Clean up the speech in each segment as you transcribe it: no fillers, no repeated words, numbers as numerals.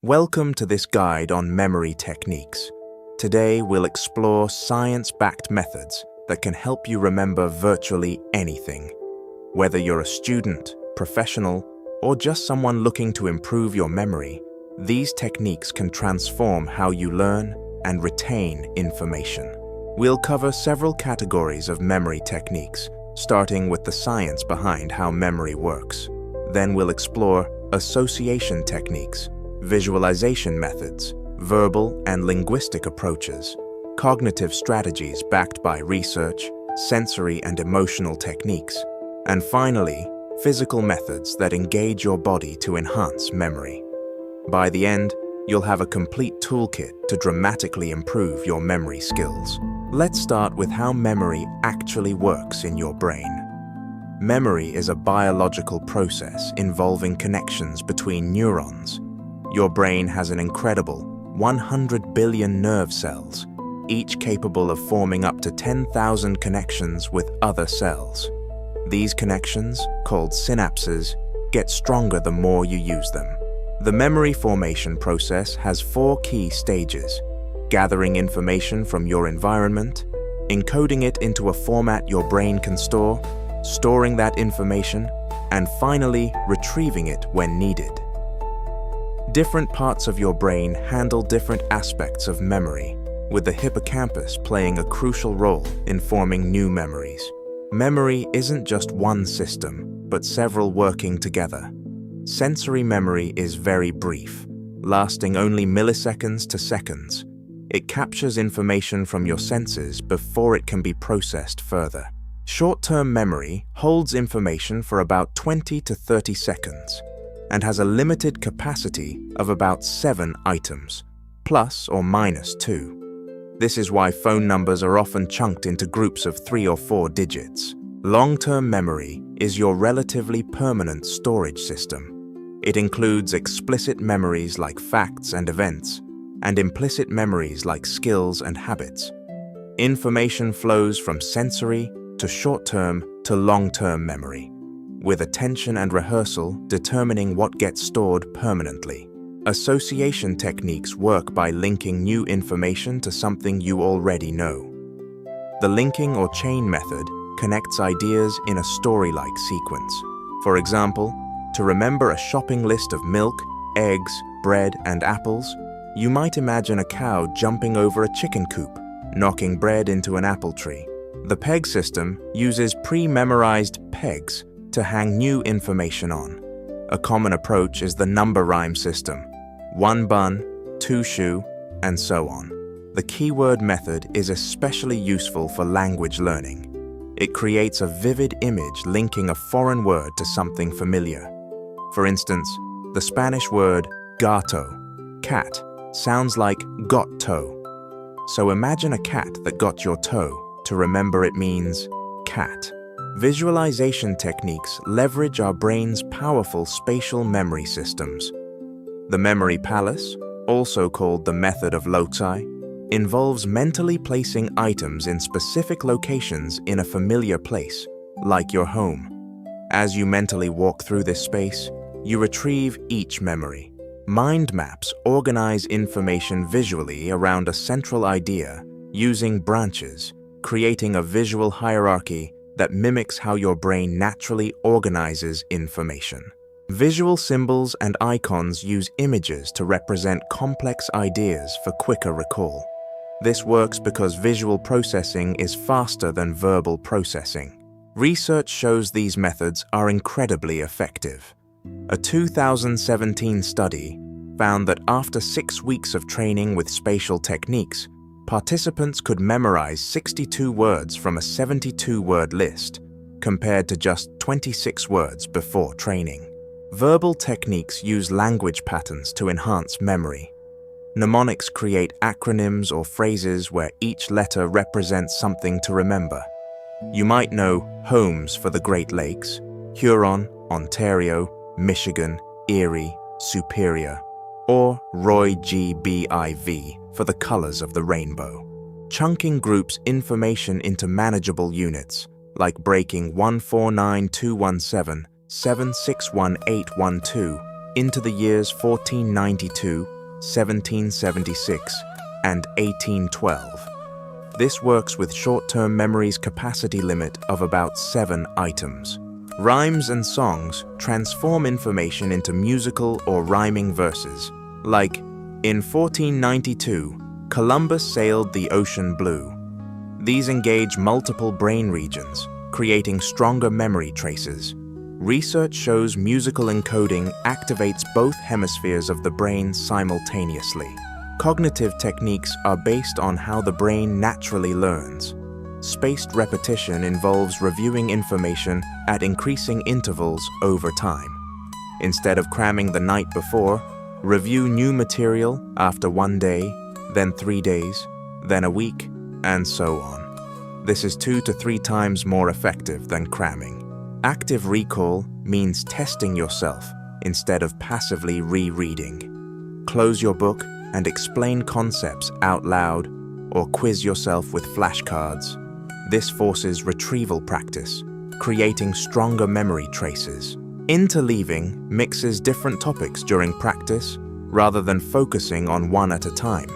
Welcome to this guide on memory techniques. Today we'll explore science-backed methods that can help you remember virtually anything. Whether you're a student, professional, or just someone looking to improve your memory, these techniques can transform how you learn and retain information. We'll cover several categories of memory techniques, starting with the science behind how memory works. Then we'll explore association techniques, visualization methods, verbal and linguistic approaches, cognitive strategies backed by research, sensory and emotional techniques, and finally, physical methods that engage your body to enhance memory. By the end, you'll have a complete toolkit to dramatically improve your memory skills. Let's start with how memory actually works in your brain. Memory is a biological process involving connections between neurons. Your brain has an incredible 100 billion nerve cells, each capable of forming up to 10,000 connections with other cells. These connections, called synapses, get stronger the more you use them. The memory formation process has 4 key stages: gathering information from your environment, encoding it into a format your brain can store, storing that information, and finally retrieving it when needed. Different parts of your brain handle different aspects of memory, with the hippocampus playing a crucial role in forming new memories. Memory isn't just one system, but several working together. Sensory memory is very brief, lasting only milliseconds to seconds. It captures information from your senses before it can be processed further. Short-term memory holds information for about 20 to 30 seconds and has a limited capacity of about 7 items, plus or minus 2. This is why phone numbers are often chunked into groups of 3 or 4 digits. Long-term memory is your relatively permanent storage system. It includes explicit memories like facts and events, and implicit memories like skills and habits. Information flows from sensory to short-term to long-term memory, with attention and rehearsal determining what gets stored permanently. Association techniques work by linking new information to something you already know. The linking or chain method connects ideas in a story-like sequence. For example, to remember a shopping list of milk, eggs, bread, and apples, you might imagine a cow jumping over a chicken coop, knocking bread into an apple tree. The peg system uses pre-memorized pegs to hang new information on. A common approach is the number rhyme system: 1 bun, 2 shoe, and so on. The keyword method is especially useful for language learning. It creates a vivid image linking a foreign word to something familiar. For instance, the Spanish word gato, cat, sounds like got toe. So imagine a cat that got your toe. To remember it means cat. Visualization techniques leverage our brain's powerful spatial memory systems. The memory palace, also called the method of loci, involves mentally placing items in specific locations in a familiar place, like your home. As you mentally walk through this space, you retrieve each memory. Mind maps organize information visually around a central idea using branches, creating a visual hierarchy that mimics how your brain naturally organizes information. Visual symbols and icons use images to represent complex ideas for quicker recall. This works because visual processing is faster than verbal processing. Research shows these methods are incredibly effective. A 2017 study found that after 6 weeks of training with spatial techniques, participants could memorize 62 words from a 72-word list, compared to just 26 words before training. Verbal techniques use language patterns to enhance memory. Mnemonics create acronyms or phrases where each letter represents something to remember. You might know Holmes for the Great Lakes, Huron, Ontario, Michigan, Erie, Superior, or Roy G.B.I.V. for the colors of the rainbow. Chunking groups information into manageable units, like breaking 149217 761 812 into the years 1492, 1776, and 1812. This works with short-term memory's capacity limit of about 7 items. Rhymes and songs transform information into musical or rhyming verses, like, in 1492, Columbus sailed the ocean blue. These engage multiple brain regions, creating stronger memory traces. Research shows musical encoding activates both hemispheres of the brain simultaneously. Cognitive techniques are based on how the brain naturally learns. Spaced repetition involves reviewing information at increasing intervals over time. Instead of cramming the night before, review new material after 1 day, then 3 days, then a week, and so on. This is 2 to 3 times more effective than cramming. Active recall means testing yourself instead of passively rereading. Close your book and explain concepts out loud or quiz yourself with flashcards. This forces retrieval practice, creating stronger memory traces. Interleaving mixes different topics during practice rather than focusing on one at a time.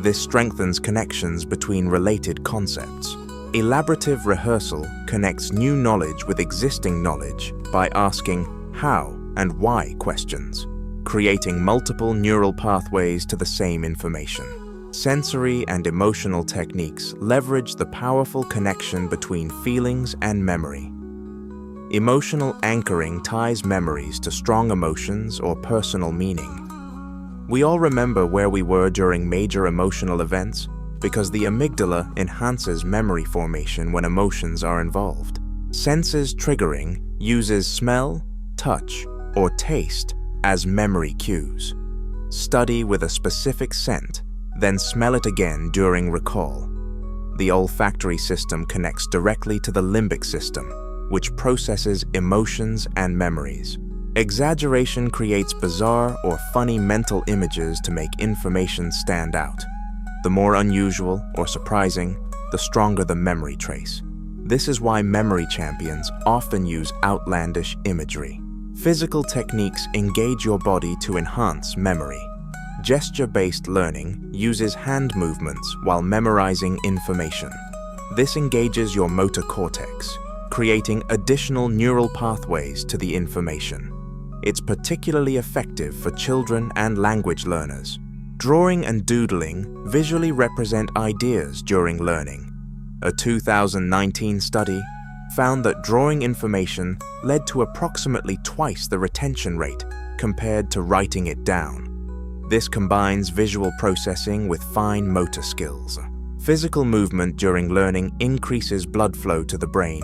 This strengthens connections between related concepts. Elaborative rehearsal connects new knowledge with existing knowledge by asking how and why questions, creating multiple neural pathways to the same information. Sensory and emotional techniques leverage the powerful connection between feelings and memory. Emotional anchoring ties memories to strong emotions or personal meaning. We all remember where we were during major emotional events because the amygdala enhances memory formation when emotions are involved. Senses triggering uses smell, touch, or taste as memory cues. Study with a specific scent, then smell it again during recall. The olfactory system connects directly to the limbic system, which processes emotions and memories. Exaggeration creates bizarre or funny mental images to make information stand out. The more unusual or surprising, the stronger the memory trace. This is why memory champions often use outlandish imagery. Physical techniques engage your body to enhance memory. Gesture-based learning uses hand movements while memorizing information. This engages your motor cortex, creating additional neural pathways to the information. It's particularly effective for children and language learners. Drawing and doodling visually represent ideas during learning. A 2019 study found that drawing information led to approximately twice the retention rate compared to writing it down. This combines visual processing with fine motor skills. Physical movement during learning increases blood flow to the brain,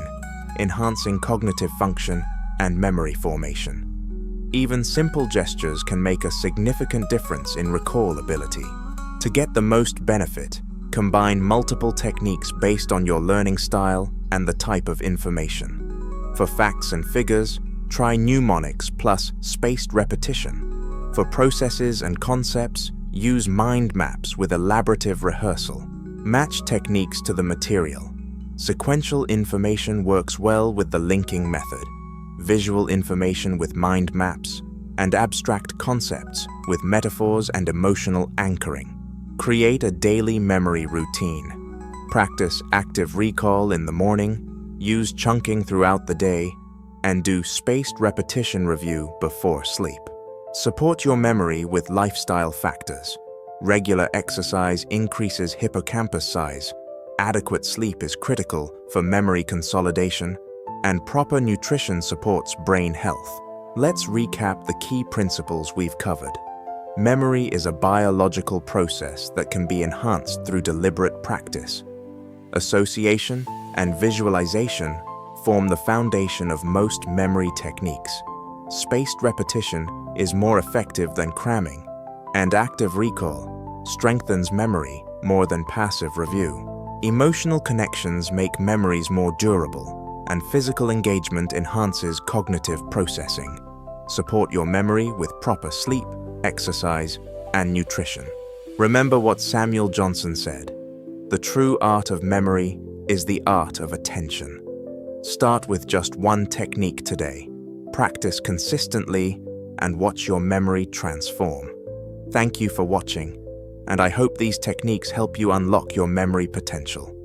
enhancing cognitive function and memory formation. Even simple gestures can make a significant difference in recall ability. To get the most benefit, combine multiple techniques based on your learning style and the type of information. For facts and figures, try mnemonics plus spaced repetition. For processes and concepts, use mind maps with elaborative rehearsal. Match techniques to the material. Sequential information works well with the linking method. Visual information with mind maps, and abstract concepts with metaphors and emotional anchoring. Create a daily memory routine. Practice active recall in the morning, use chunking throughout the day, and do spaced repetition review before sleep. Support your memory with lifestyle factors. Regular exercise increases hippocampus size. Adequate sleep is critical for memory consolidation, and proper nutrition supports brain health. Let's recap the key principles we've covered. Memory is a biological process that can be enhanced through deliberate practice. Association and visualization form the foundation of most memory techniques. Spaced repetition is more effective than cramming, and active recall strengthens memory more than passive review. Emotional connections make memories more durable, and physical engagement enhances cognitive processing. Support your memory with proper sleep, exercise, and nutrition. Remember what Samuel Johnson said, "The true art of memory is the art of attention." Start with just one technique today. Practice consistently, and watch your memory transform. Thank you for watching, and I hope these techniques help you unlock your memory potential.